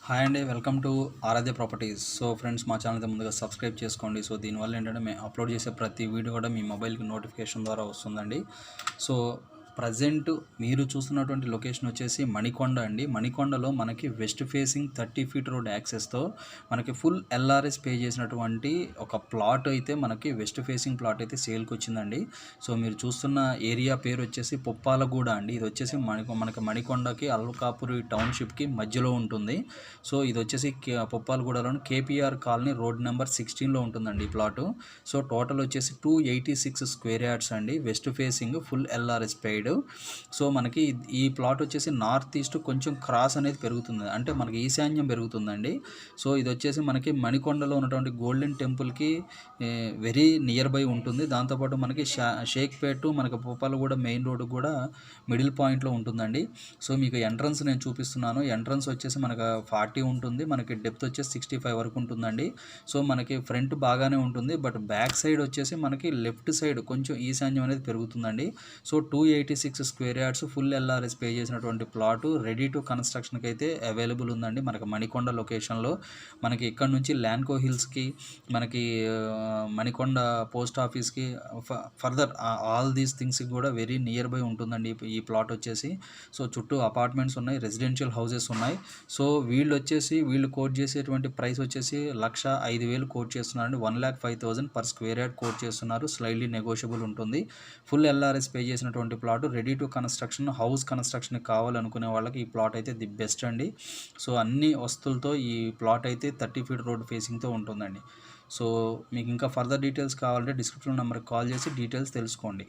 Hi అండి, welcome to Aradhya properties. So friends, మా channel అయితే ముందుగా సబ్స్క్రైబ్ చేసుకోండి. సో దీనివల్ల ఏంటంటే మేము అప్లోడ్ చేసే ప్రతి వీడియో కూడా మీ మొబైల్కి నోటిఫికేషన్ ద్వారా వస్తుందండి. సో ప్రజెంట్ మీరు చూస్తున్నటువంటి లొకేషన్ వచ్చేసి మణికొండ అండి. మణికొండలో మనకి వెస్ట్ ఫేసింగ్ 30 ఫీట్ రోడ్ యాక్సెస్తో మనకి ఫుల్ ఎల్ఆర్ఎస్ పే చేసినటువంటి ఒక ప్లాట్ అయితే మనకి వెస్ట్ ఫేసింగ్ ప్లాట్ అయితే సేల్కి వచ్చిందండి. సో మీరు చూస్తున్న ఏరియా పేరు వచ్చేసి పుప్పాలగూడ అండి. ఇది వచ్చేసి మనకి మణికొండకి అల్కాపురి టౌన్షిప్కి మధ్యలో ఉంటుంది. సో ఇది వచ్చేసి పుప్పాలగూడలోని కేపీఆర్ కాలనీ రోడ్ నెంబర్ 16లో ఉంటుందండి ఈ ప్లాటు. సో టోటల్ వచ్చేసి 286 స్క్వేర్ యార్డ్స్ అండి. West facing full LRS paid. So మనకి ఈ ప్లాట్ వచ్చేసి నార్త్ ఈస్ట్ కొంచెం క్రాస్ అనేది పెరుగుతుంది, అంటే మనకి ఈశాన్యం పెరుగుతుందండి. సో ఇది వచ్చేసి మనకి మణికొండలో ఉన్నటువంటి గోల్డెన్ టెంపుల్కి వెరీ నియర్ బై ఉంటుంది. దాంతోపాటు మనకి షేక్పేట్ మనకి పుప్పాలగూడ మెయిన్ రోడ్ కూడా మిడిల్ పాయింట్లో ఉంటుందండి. సో మీకు ఎంట్రన్స్ నేను చూపిస్తున్నాను. ఎంట్రన్స్ వచ్చేసి మనకు 40 ఉంటుంది, మనకి డెప్త్ వచ్చేసి 65 వరకు ఉంటుందండి. సో మనకి ఫ్రంట్ బాగానే ఉంటుంది, బట్ బ్యాక్ సైడ్ వచ్చేసి మనకి లెఫ్ట్ సైడ్ కొంచెం ఈశాన్యం అనేది పెరుగుతుందండి. So 286 square yards full LRS pay చేసినటువంటి ప్లాట్ రెడీ టు కన్స్ట్రక్షన్కి అయితే అవైలబుల్ ఉందండి మనకి మణికొండ లొకేషన్లో. మనకి ఇక్కడ నుంచి ల్యాండ్కో హిల్స్కి, మనకి మణికొండ పోస్ట్ ఆఫీస్కి, ఫర్దర్ ఆల్ దీస్ థింగ్స్కి కూడా వెరీ నియర్ బై ఉంటుందండి ఈ ప్లాట్ వచ్చేసి. సో చుట్టూ అపార్ట్మెంట్స్ ఉన్నాయి, రెసిడెన్షియల్ హౌసెస్ ఉన్నాయి. సో వీళ్ళు కోట్ చేసేటువంటి ప్రైస్ వచ్చేసి 1,05,000 కోట్ చేస్తున్నారండి. 1,05,000 పర్ స్క్వేర్ యార్డ్ కోట్ చేస్తున్నారు. స్లైడ్లీ నెగోషియబుల్ ఉంటుంది. ఫుల్ ఎల్ఆర్ఎస్ పే చేసినటువంటి plot ready to construction, house construction కావాలనుకునే వాళ్ళకి ఈ ప్లాట్ అయితే ది బెస్ట్ అండి. సో అన్ని వస్తువులతో ఈ ప్లాట్ అయితే 30 ఫీట్ రోడ్ ఫేసింగ్తో ఉంటుందండి. సో మీకు ఇంకా ఫర్దర్ డీటెయిల్స్ కావాలంటే డిస్క్రిప్షన్ నెంబర్కి కాల్ చేసి డీటెయిల్స్ తెలుసుకోండి.